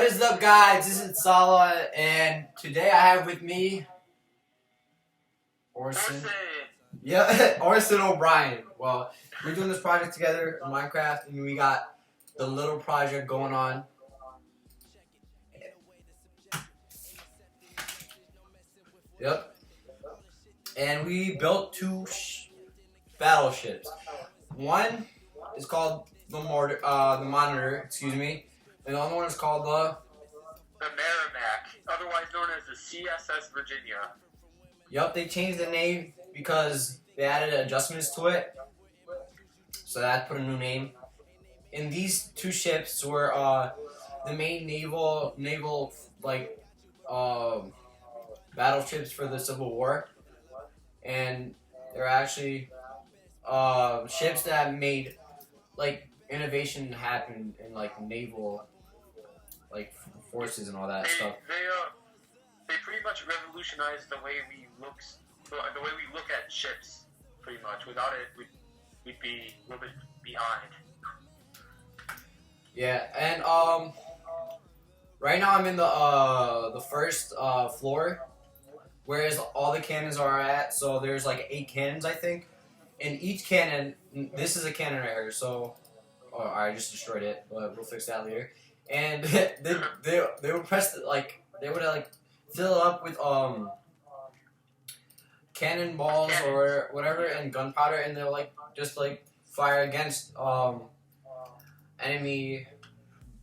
What is up, guys? This is Sala, and today I have with me Orson. Yeah, Orson O'Brien. Well, we're doing this project together in Minecraft, and we got the little project going on. Yep. And we built two battleships. One is called the Monitor, excuse me, and the other one is called the Merrimack, otherwise known as the CSS Virginia. Yep, they changed the name because they added adjustments to it, so that put a new name. And these two ships were the main naval battleships for the Civil War, and they're actually ships that made innovation happen in naval forces and all that stuff. They pretty much revolutionized the way we look at ships. Pretty much, without it, we'd be a little bit behind. Yeah, and right now I'm in the first floor, whereas all the cannons are at. So there's 8 cannons, I think, and each cannon. This is a cannon right here. So, I just destroyed it, but we'll fix that later. And they would press they would fill it up with cannonballs or whatever and gunpowder, and they'll just fire against enemy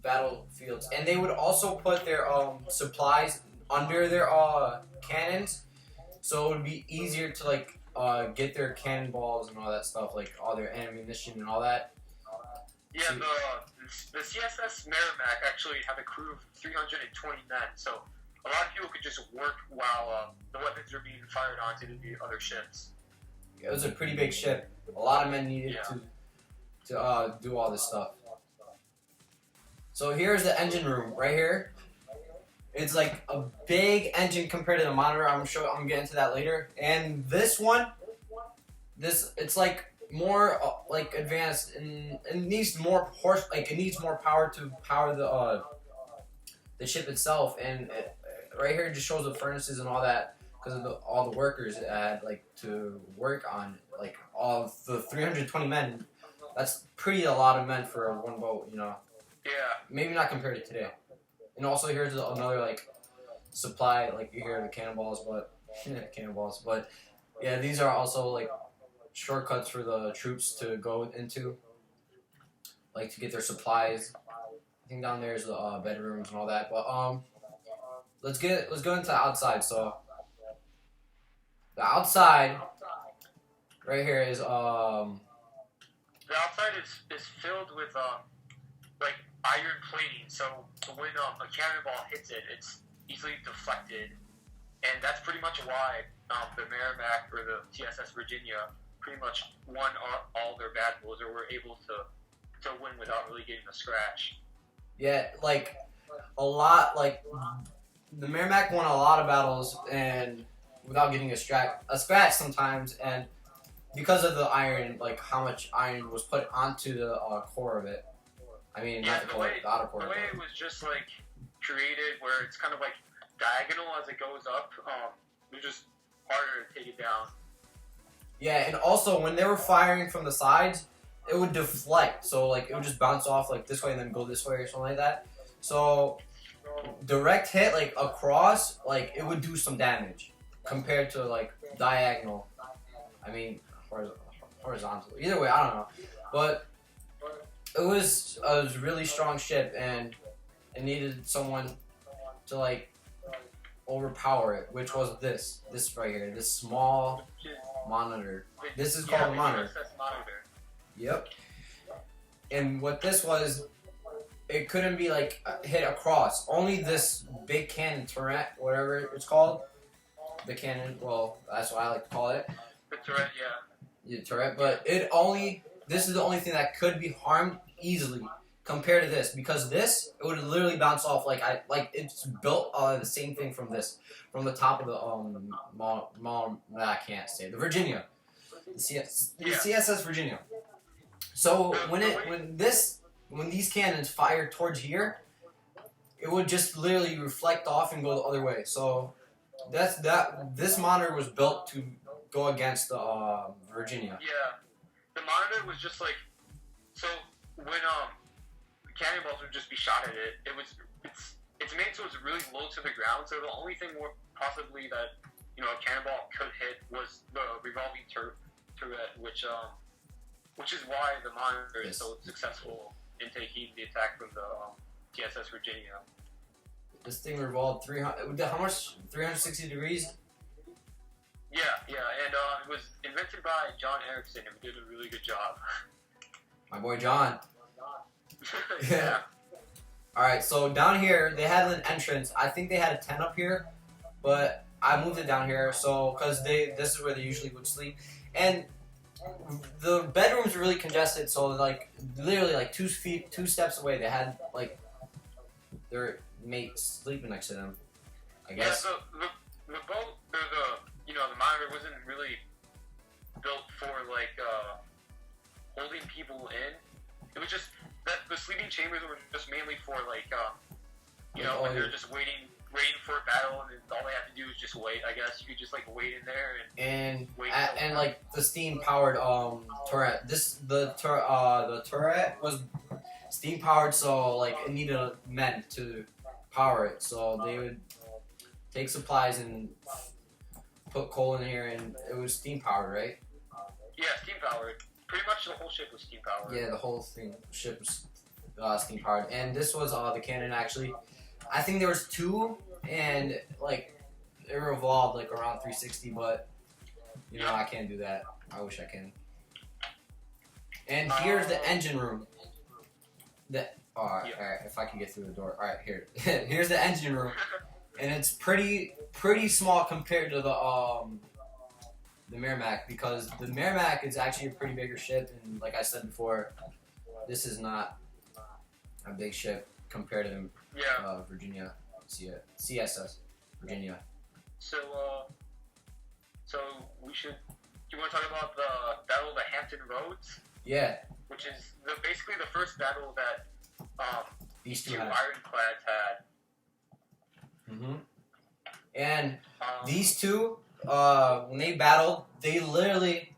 battlefields. And they would also put their supplies under their cannons, so it would be easier to get their cannonballs and all that stuff, all their ammunition and all that. Yeah, the CSS Merrimack actually had a crew of 320 men, so a lot of people could just work while the weapons are being fired onto the other ships. It was a pretty big ship. A lot of men needed to do all this stuff. So here's the engine room right here. It's a big engine compared to the Monitor. I'm getting to that later. And this one, it's more advanced and needs more horse. It needs more power to power the ship itself. And right here it just shows the furnaces and all that because of all the workers it had to work on all the 320 men. That's a lot of men for one boat, you know. Yeah. Maybe not compared to today. And also here's another supply, you hear the cannonballs, but yeah, these are also shortcuts for the troops to go into, to get their supplies. I think down there is the bedrooms and all that. But let's go into the outside. So the outside right here is the outside is filled with iron plating, so when a cannonball hits it, it's easily deflected, and that's pretty much why the Merrimack or the TSS Virginia pretty much won all their battles, or were able to win without really getting a scratch. Yeah, a lot, the Merrimack won a lot of battles and without getting a scratch sometimes, and because of the iron, how much iron was put onto the core of it. I mean, yeah, not the core, the outer core. The way it was just created, where it's kind of diagonal as it goes up, it was just harder to take it down. Yeah, and also when they were firing from the sides, it would deflect. So it would just bounce off this way and then go this way or something like that. So direct hit across, it would do some damage compared to diagonal. I mean horizontal. Either way, I don't know, but it was a really strong ship, and it needed someone to overpower it, which was this right here, this small Monitor. This is called a Monitor. Yep. And what this was, it couldn't be hit across. Only this big cannon turret, whatever it's called, the cannon. Well, that's what I like to call it. The turret, yeah. The turret, but this is the only thing that could be harmed easily compared to this, because it would literally bounce off it's built the same thing from the top of the I can't say, the Virginia, the CSS Virginia. So when these cannons fire towards here, it would just literally reflect off and go the other way. So this monitor was built to go against the Virginia. Yeah, the monitor was just like, so when cannonballs would just be shot at it, it's made so it's really low to the ground. So the only thing more possibly that a cannonball could hit was the revolving turret, which is why the monitor is so successful in taking the attack from the TSS Virginia. This thing revolved 300. How much? 360 degrees. Yeah, and it was invented by John Erickson, who did a really good job. My boy John. Yeah. All right, so down here they had an entrance. I think they had a tent up here, but I moved it down here so because this is where they usually would sleep, and the bedrooms were really congested. So like literally like 2 steps away, they had like their mate sleeping next to them. I guess. Yeah, the boat or the monitor wasn't really built for like holding people in. It was just that the sleeping chambers were just mainly for like when they're just waiting for a battle, and all they have to do is just wait. I guess you could just like wait in there and wait. And like the steam powered turret. The turret was steam powered, so like it needed men to power it. So they would take supplies and put coal in here, and it was steam powered, right? Yeah, steam powered. Pretty much the whole ship was steam powered. Yeah, the whole ship was steam powered, and this was the cannon actually. I think there was 2, and like it revolved like around 360, but I can't do that. I wish I can. And here's the engine room. Alright, if I can get through the door. Alright, here. Here's the engine room, and it's pretty small compared to the Merrimack, because the Merrimack is actually a pretty bigger ship, and like I said before, this is not a big ship compared to Virginia, CSS Virginia. So we should. Do you want to talk about the Battle of the Hampton Roads? Yeah. Which is basically the first battle that these 2 ironclads had. Mm-hmm. And these 2, when they battled, they literally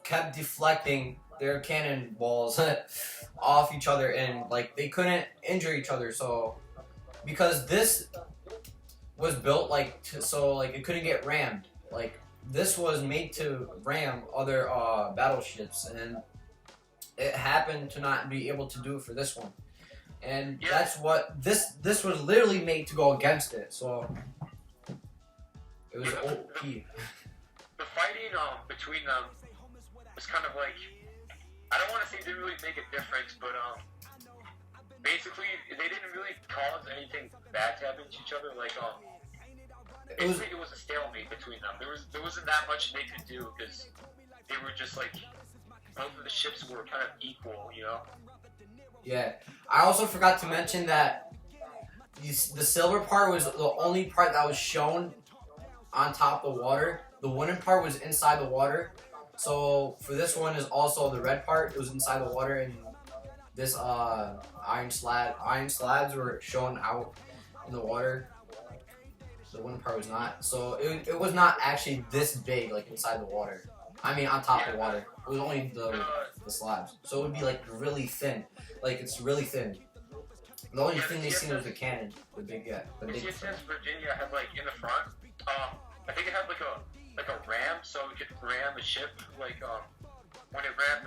kept deflecting their cannonballs off each other, and like they couldn't injure each other. So because this was built so it couldn't get rammed. Like this was made to ram other battleships, and it happened to not be able to do it for this one. And that's what this was literally made to go against it. So it was OP. The fighting between them was kind of like, I don't want to say it didn't really make a difference, but basically they didn't really cause anything bad to happen to each other. Like it was a stalemate between them. There wasn't that much they could do because they were just like, both of the ships were kind of equal, Yeah, I also forgot to mention that the silver part was the only part that was shown on top of the water. The wooden part was inside the water. So for this one is also the red part. It was inside the water, and this iron slabs were shown out in the water. The wooden part was not. So it was not actually this big, like inside the water. I mean, on top of the water. It was only the slabs. So it would be like really thin. Like it's really thin. The only thing they seen was the cannon, the big. The CSS Virginia had like in the front. I think it had like a ram, so it could ram a ship. Like when it rammed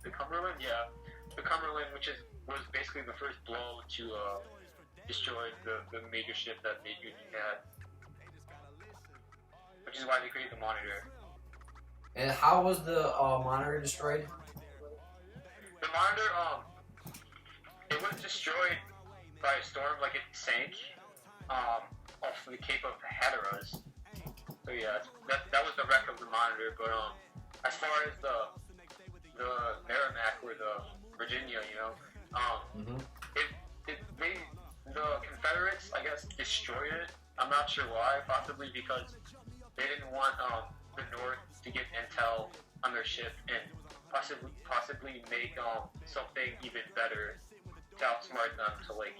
the Cumberland, which was basically the first blow to destroy the major ship that the Union had. Which is why they created the Monitor. And how was the Monitor destroyed? The Monitor, it was destroyed by a storm, like it sank off the Cape of Hatteras. So yeah, that was the wreck of the Monitor. But as far as the Merrimack or the Virginia, the Confederates, I guess, destroyed it. I'm not sure why. Possibly because they didn't want the North to get intel on their ship and possibly make something even better to outsmart them to like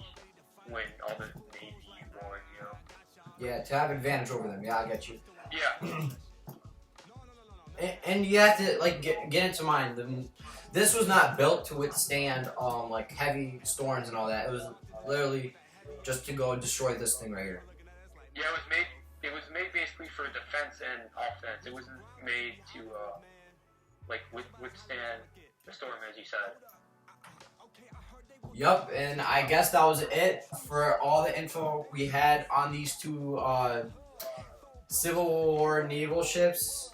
win all the Navy war, you know. Yeah, to have advantage over them. Yeah, I get you. Yeah. And you have to like get into mind. This was not built to withstand like heavy storms and all that. It was literally just to go destroy this thing right here. Yeah, it was made. It was made basically for defense and offense. It wasn't made to like withstand the storm, as you said. Yup, and I guess that was it for all the info we had on these two Civil War naval ships.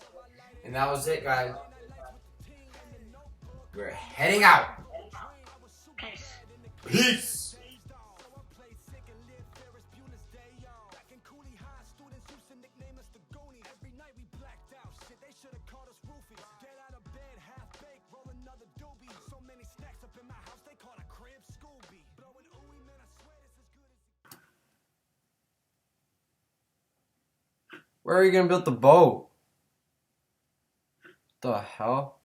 And that was it, guys. We're heading out. Peace. Peace. Where are you gonna build the boat? The hell?